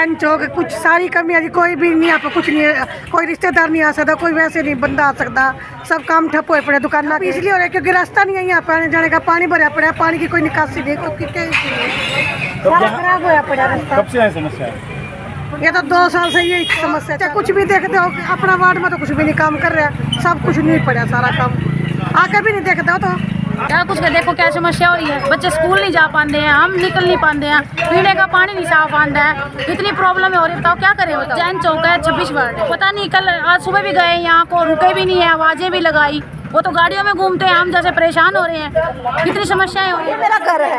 जैन चौक कुछ सारी कमी है, कोई भी नहीं, आप कुछ नहीं, कोई रिश्तेदार नहीं आ सकता, कोई वैसे नहीं बंदा आ सकता, सब काम ठप हुए पड़े दुकान इसलिए हो रहा है क्योंकि रास्ता नहीं है यहाँ पे आने जाने का, पानी भरा पड़ा है, पानी की कोई निकासी नहीं, सारा खराब हुआ पड़ा रास्ता। कब से है समस्या? ये तो 2 साल से यही समस्या है। कुछ भी देखते हो अपना वार्ड में तो कुछ भी नहीं काम कर रहा है, सब कुछ नहीं पड़ा, सारा काम आके भी नहीं देखते हो तो क्या कुछ का देखो क्या समस्या हो रही है। बच्चे स्कूल नहीं जा पाते हैं, हम निकल नहीं पाते हैं, पीने का पानी नहीं साफ आता है, कितनी प्रॉब्लम हो रही है, बताओ क्या करें। बताओ जैन चौक है 26 वार्ड है, पता नहीं कल आज सुबह भी गए यहाँ को, रुके भी नहीं है, आवाजें भी लगाई, वो तो गाड़ियों में घूमते हैं, हम जैसे परेशान हो रहे हैं, कितनी समस्याएं हो रही है। मेरा घर है,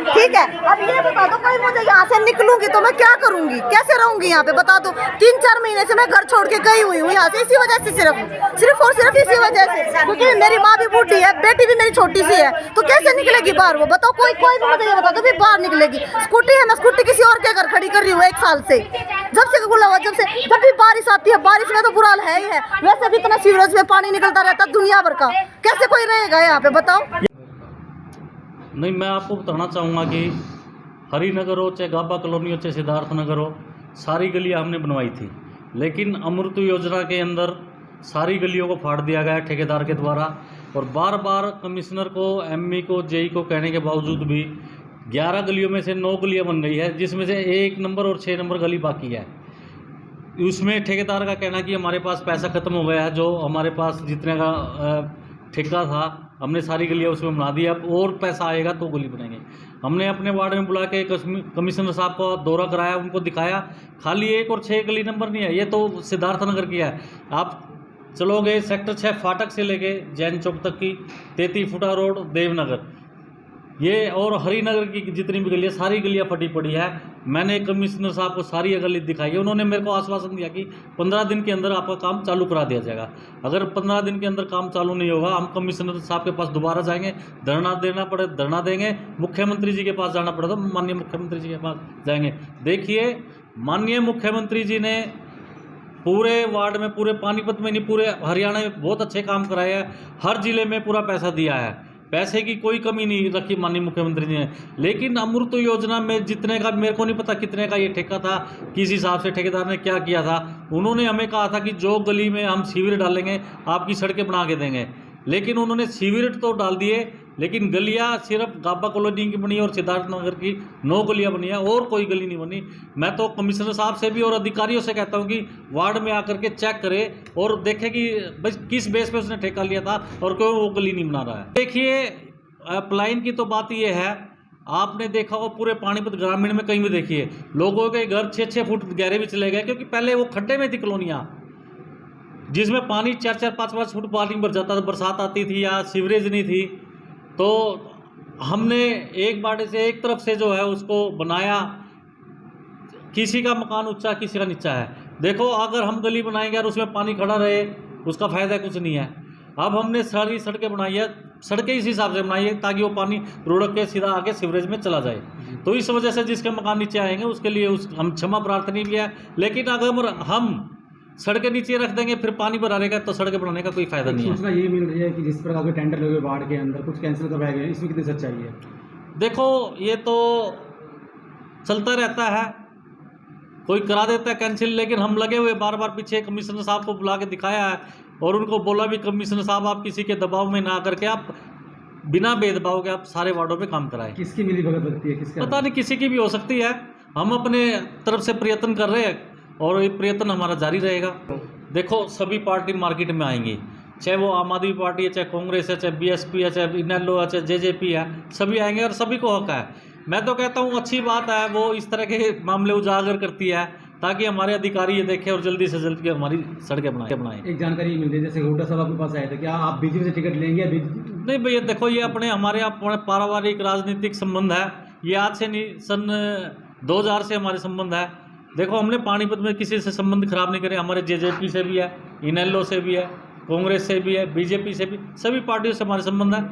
ठीक है, अब ये बता दो कोई मुझे यहाँ से निकलूंगी तो मैं क्या करूंगी, कैसे रहूंगी यहाँ पे, बता दो। 3-4 महीने से मैं घर छोड़ के गई हुई हूँ यहाँ से, इसी वजह से, सिर्फ और सिर्फ इसी वजह से, क्योंकि मेरी माँ भी बूढ़ी है, बेटी भी मेरी छोटी सी है, तो कैसे निकलेगी बाहर वो, बताओ। कोई भी मुझे ये बता दो भी बाहर निकलेगी। स्कूटी है, मैं स्कूटी किसी और के घर खड़ी कर रही हूँ 1 साल से, जब से खुला हुआ, जब भी बारिश आती है, बारिश में तो बुरा हाल है ही है, वैसे भी इतना सीवरेज में पानी निकलता रहता है दुनिया भर का, कैसे कोई रहेगा यहाँ पे, बताओ। नहीं, मैं आपको बताना चाहूँगा कि हरिनगर हो, चाहे गाबा कॉलोनी हो, चाहे सिद्धार्थ नगर हो, सारी गलियाँ हमने बनवाई थी, लेकिन अमृत योजना के अंदर सारी गलियों को फाड़ दिया गया ठेकेदार के द्वारा, और बार बार कमिश्नर को, एमई को, जेई को कहने के बावजूद भी 11 गलियों में से 9 गलियाँ बन गई है, जिसमें से 1 नंबर और 6 नंबर गली बाकी है। उसमें ठेकेदार का कहना कि हमारे पास पैसा ख़त्म हो गया है, जो हमारे पास जितने का ठेका था हमने सारी गलियाँ उसमें बना दी, अब और पैसा आएगा तो गली बनाएंगे। हमने अपने वार्ड में बुला के कमिश्नर साहब को दौरा कराया, उनको दिखाया, खाली 1 और 6 गली नंबर नहीं है, ये तो सिद्धार्थ नगर की है। आप चलोगे सेक्टर 6 फाटक से लेके जैन चौक तक की 33 फुटा रोड, देवनगर, ये और हरिनगर की जितनी भी गलियाँ, सारी गलियाँ फटी पड़ी है। मैंने कमिश्नर साहब को सारी गली दिखाई है, उन्होंने मेरे को आश्वासन दिया कि 15 दिन के अंदर आपका काम चालू करा दिया जाएगा। अगर 15 दिन के अंदर काम चालू नहीं होगा, हम कमिश्नर साहब के पास दोबारा जाएंगे, धरना देना पड़े धरना देंगे, मुख्यमंत्री जी के पास जाना पड़े तो माननीय मुख्यमंत्री जी के पास जाएंगे। देखिए, माननीय मुख्यमंत्री जी ने पूरे वार्ड में, पूरे पानीपत में नहीं, पूरे हरियाणा में बहुत अच्छे काम कराए हैं, हर जिले में पूरा पैसा दिया है, पैसे की कोई कमी नहीं रखी माननीय मुख्यमंत्री जी ने। लेकिन अमृत योजना में जितने का, मेरे को नहीं पता कितने का ये ठेका था, किस हिसाब से ठेकेदार ने क्या किया था, उन्होंने हमें कहा था कि जो गली में हम सीवर डालेंगे आपकी सड़कें बना के देंगे, लेकिन उन्होंने सीवर तो डाल दिए, लेकिन गलियां सिर्फ गाबा कॉलोनी की बनी और सिद्धार्थ नगर की 9 गलियां बनी है, और कोई गली नहीं बनी। मैं तो कमिश्नर साहब से भी और अधिकारियों से कहता हूं कि वार्ड में आकर के चेक करे और देखे कि बस किस बेस पे उसने ठेका लिया था और क्यों वो गली नहीं बना रहा है। देखिए, प्लाइन की तो बात ये है, आपने देखा हो पूरे पानीपत ग्रामीण में कहीं भी देखिए, लोगों के घर 6-6 फुट गहरे भी चले गए, क्योंकि पहले वो खड्डे में थी कॉलोनियाँ, जिसमें पानी 4-4, 5-5 फुट पानी भर जाता था, बरसात आती थी या सीवरेज नहीं थी। तो हमने एक बाड़े से एक तरफ से जो है उसको बनाया, किसी का मकान ऊंचा किसी का नीचा है। देखो, अगर हम गली बनाएंगे और उसमें पानी खड़ा रहे, उसका फ़ायदा कुछ नहीं है। अब हमने सारी सड़कें बनाई है, सड़कें इस हिसाब से बनाई है ताकि वो पानी रुड़क के सीधा आके सीवरेज में चला जाए। तो इस वजह से जिसके मकान नीचे आएंगे उसके लिए हम क्षमा प्रार्थना भी है, लेकिन अगर हम सड़कें नीचे रख देंगे फिर पानी भरा रहेगा तो सड़कें बनाने का कोई फायदा नहीं है। सूचना ये मिल रही है कि जिस प्रकार के टेंडर लगे वार्ड के अंदर कुछ कैंसिल करवाए गए, इसमें कितनी सच्चाई है? देखो, ये तो चलता रहता है, कोई करा देता है कैंसिल, लेकिन हम लगे हुए बार बार पीछे कमिश्नर साहब को बुला के दिखाया है और उनको बोला भी कमिश्नर साहब आप किसी के दबाव में ना करके आप बिना भेदभाव के आप सारे वार्डों पे काम कराएं। किसकी मिलीभगत लगती है, किसका पता नहीं, किसी की भी हो सकती है। हम अपने तरफ से प्रयत्न कर रहे हैं और ये प्रयत्न हमारा जारी रहेगा। देखो, सभी पार्टी मार्केट में आएंगी, चाहे वो आम आदमी पार्टी है, चाहे कांग्रेस है, चाहे बीएसपी है, चाहे इनेलो है, चाहे जेजेपी है, सभी आएंगे और सभी को हक है। मैं तो कहता हूँ अच्छी बात है वो इस तरह के मामले उजागर करती है ताकि हमारे अधिकारी ये देखें और जल्दी से जल्दी हमारी सड़कें बनाएं। एक जानकारी मिल रही है, जैसे हुड्डा साहब आपके पास आए थे, क्या आप बीजेपी से टिकट लेंगे? नहीं भैया, देखो, ये हमारे पारिवारिक राजनीतिक संबंध है, ये आज से नहीं, सन 2000 से हमारे संबंध है। देखो, हमने पानीपत में किसी से संबंध खराब नहीं करे, हमारे जेजेपी से भी है, इनेलो से भी है, कांग्रेस से भी है, बीजेपी से भी, सभी पार्टियों से हमारे संबंध है।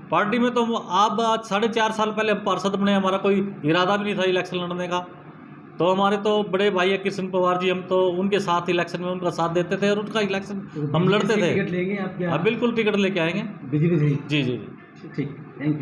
पार्टी में तो आप आज 4.5 साल पहले हम पार्षद बने, हमारा कोई इरादा भी नहीं था इलेक्शन लड़ने का। तो हमारे तो बड़े भाई है कृष्ण पवार जी, हम तो उनके साथ इलेक्शन में उनका साथ देते थे और उनका इलेक्शन हम लड़ते थे। टिकट लेंगे आप क्या? बिल्कुल टिकट लेके आएंगे बीजेपी से? जी जी जी। ठीक, थैंक यू।